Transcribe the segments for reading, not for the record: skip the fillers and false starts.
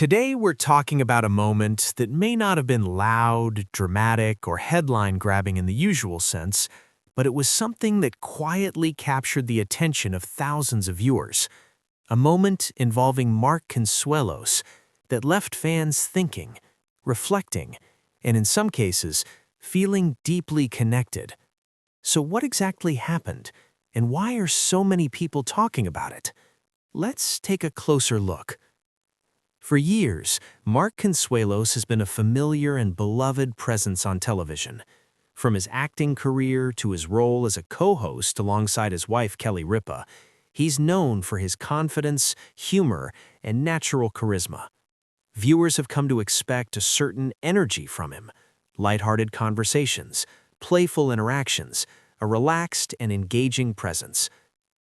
Today, we're talking about a moment that may not have been loud, dramatic, or headline-grabbing in the usual sense, but it was something that quietly captured the attention of thousands of viewers. A moment involving Mark Consuelos that left fans thinking, reflecting, and in some cases, feeling deeply connected. So what exactly happened, and why are so many people talking about it? Let's take a closer look. For years, Mark Consuelos has been a familiar and beloved presence on television. From his acting career to his role as a co-host alongside his wife Kelly Ripa, he's known for his confidence, humor, and natural charisma. Viewers have come to expect a certain energy from him, lighthearted conversations, playful interactions, a relaxed and engaging presence.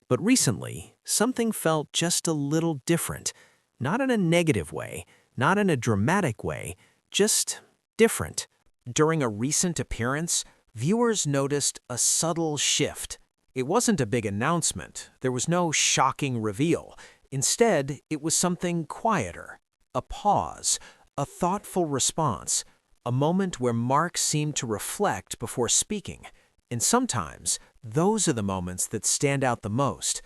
But recently, something felt just a little different. Not in a negative way, not in a dramatic way, just different. During a recent appearance, viewers noticed a subtle shift. It wasn't a big announcement. There was no shocking reveal. Instead, it was something quieter. A pause, a thoughtful response, a moment where Mark seemed to reflect before speaking. And sometimes, those are the moments that stand out the most.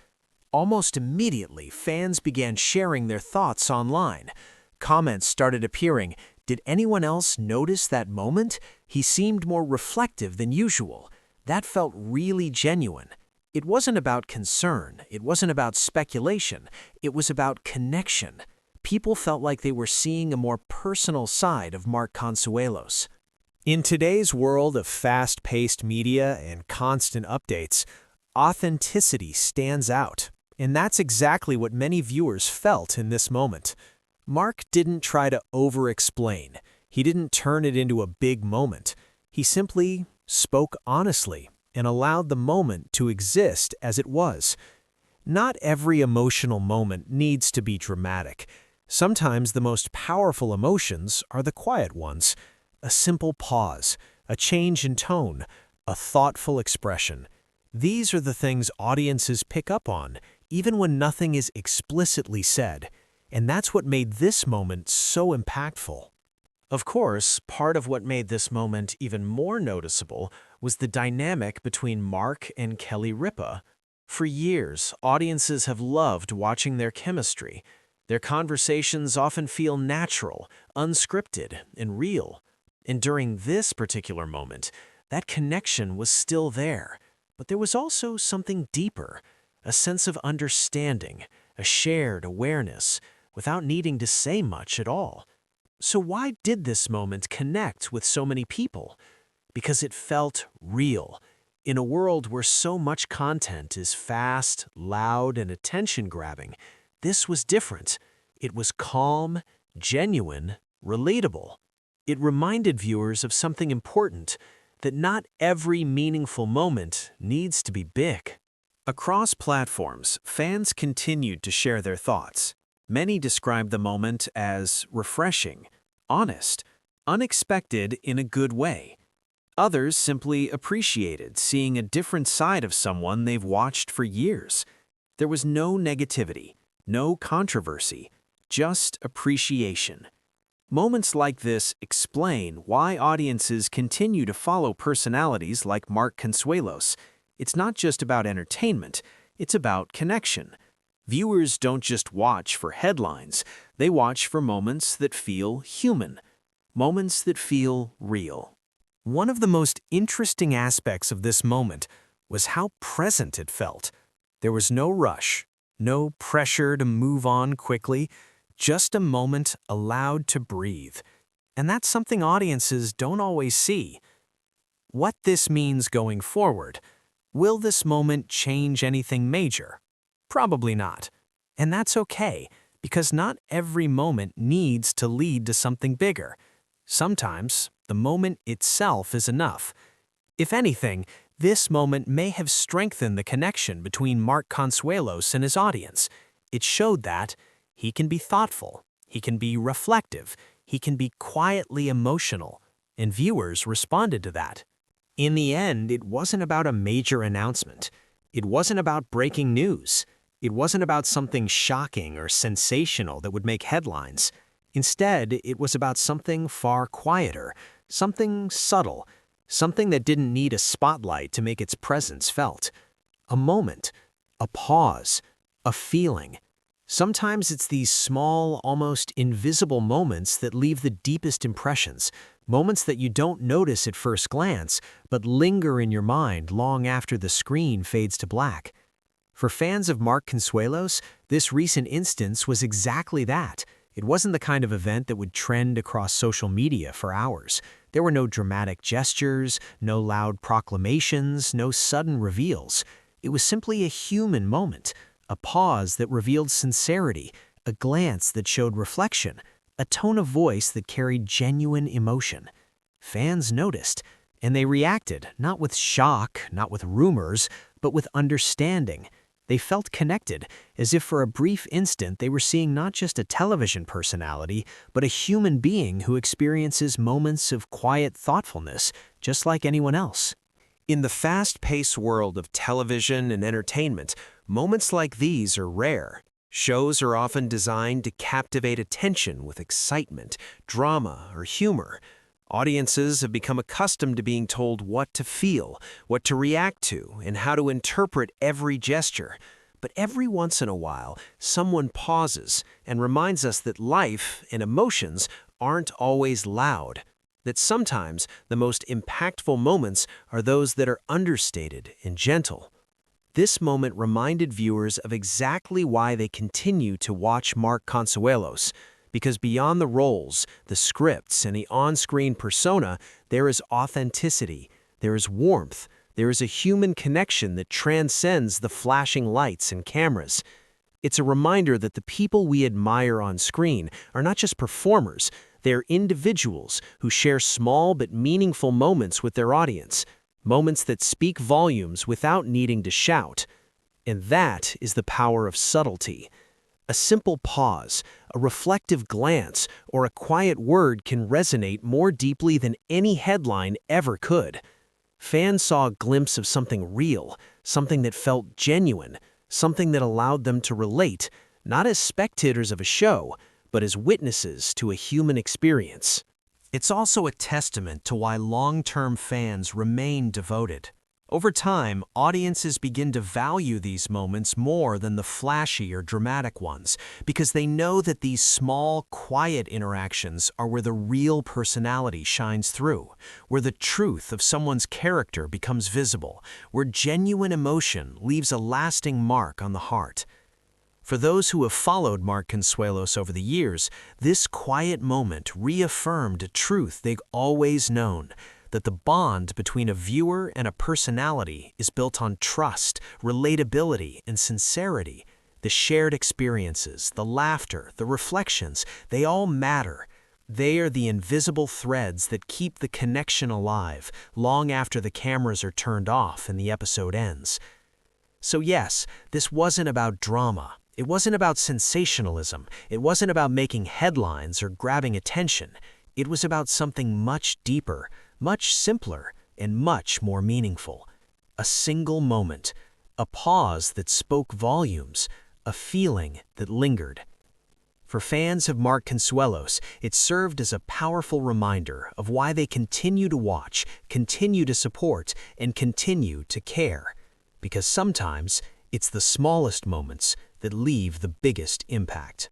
Almost immediately, fans began sharing their thoughts online. Comments started appearing. Did anyone else notice that moment? He seemed more reflective than usual. That felt really genuine. It wasn't about concern. It wasn't about speculation. It was about connection. People felt like they were seeing a more personal side of Mark Consuelos. In today's world of fast-paced media and constant updates, authenticity stands out. And that's exactly what many viewers felt in this moment. Mark didn't try to over-explain. He didn't turn it into a big moment. He simply spoke honestly and allowed the moment to exist as it was. Not every emotional moment needs to be dramatic. Sometimes the most powerful emotions are the quiet ones. A simple pause, a change in tone, a thoughtful expression. These are the things audiences pick up on, even when nothing is explicitly said, and that's what made this moment so impactful. Of course, part of what made this moment even more noticeable was the dynamic between Mark and Kelly Ripa. For years, audiences have loved watching their chemistry. Their conversations often feel natural, unscripted, and real. And during this particular moment, that connection was still there. But there was also something deeper. A sense of understanding, a shared awareness, without needing to say much at all. So why did this moment connect with so many people? Because it felt real. In a world where so much content is fast, loud, and attention-grabbing, this was different. It was calm, genuine, relatable. It reminded viewers of something important, that not every meaningful moment needs to be big. Across platforms, fans continued to share their thoughts. Many described the moment as refreshing, honest, unexpected in a good way. Others simply appreciated seeing a different side of someone they've watched for years. There was no negativity, no controversy, just appreciation. Moments like this explain why audiences continue to follow personalities like Mark Consuelos. It's not just about entertainment, it's about connection. Viewers don't just watch for headlines, they watch for moments that feel human, moments that feel real. One of the most interesting aspects of this moment was how present it felt. There was no rush, no pressure to move on quickly, just a moment allowed to breathe. And that's something audiences don't always see. What this means going forward. Will this moment change anything major? Probably not. And that's okay, because not every moment needs to lead to something bigger. Sometimes, the moment itself is enough. If anything, this moment may have strengthened the connection between Mark Consuelos and his audience. It showed that he can be thoughtful, he can be reflective, he can be quietly emotional, and viewers responded to that. In the end, it wasn't about a major announcement. It wasn't about breaking news. It wasn't about something shocking or sensational that would make headlines. Instead, it was about something far quieter, something subtle, something that didn't need a spotlight to make its presence felt. A moment, a pause, a feeling. Sometimes it's these small, almost invisible moments that leave the deepest impressions, moments that you don't notice at first glance, but linger in your mind long after the screen fades to black. For fans of Mark Consuelos, this recent instance was exactly that. It wasn't the kind of event that would trend across social media for hours. There were no dramatic gestures, no loud proclamations, no sudden reveals. It was simply a human moment, a pause that revealed sincerity, a glance that showed reflection, a tone of voice that carried genuine emotion. Fans noticed, and they reacted, not with shock, not with rumors, but with understanding. They felt connected, as if for a brief instant they were seeing not just a television personality, but a human being who experiences moments of quiet thoughtfulness, just like anyone else. In the fast-paced world of television and entertainment, moments like these are rare. Shows are often designed to captivate attention with excitement, drama, or humor. Audiences have become accustomed to being told what to feel, what to react to, and how to interpret every gesture. But every once in a while, someone pauses and reminds us that life and emotions aren't always loud, that sometimes the most impactful moments are those that are understated and gentle. This moment reminded viewers of exactly why they continue to watch Mark Consuelos, because beyond the roles, the scripts, and the on-screen persona, there is authenticity, there is warmth, there is a human connection that transcends the flashing lights and cameras. It's a reminder that the people we admire on screen are not just performers, they're individuals who share small but meaningful moments with their audience, moments that speak volumes without needing to shout. And that is the power of subtlety. A simple pause, a reflective glance, or a quiet word can resonate more deeply than any headline ever could. Fans saw a glimpse of something real, something that felt genuine, something that allowed them to relate, not as spectators of a show, but as witnesses to a human experience. It's also a testament to why long-term fans remain devoted. Over time, audiences begin to value these moments more than the flashy or dramatic ones, because they know that these small, quiet interactions are where the real personality shines through, where the truth of someone's character becomes visible, where genuine emotion leaves a lasting mark on the heart. For those who have followed Mark Consuelos over the years, this quiet moment reaffirmed a truth they've always known, that the bond between a viewer and a personality is built on trust, relatability, and sincerity. The shared experiences, the laughter, the reflections, they all matter. They are the invisible threads that keep the connection alive long after the cameras are turned off and the episode ends. So yes, this wasn't about drama. It wasn't about sensationalism. It wasn't about making headlines or grabbing attention. It was about something much deeper, much simpler, and much more meaningful. A single moment, a pause that spoke volumes, a feeling that lingered. For fans of Mark Consuelos, it served as a powerful reminder of why they continue to watch, continue to support, and continue to care. Because sometimes it's the smallest moments that leave the biggest impact.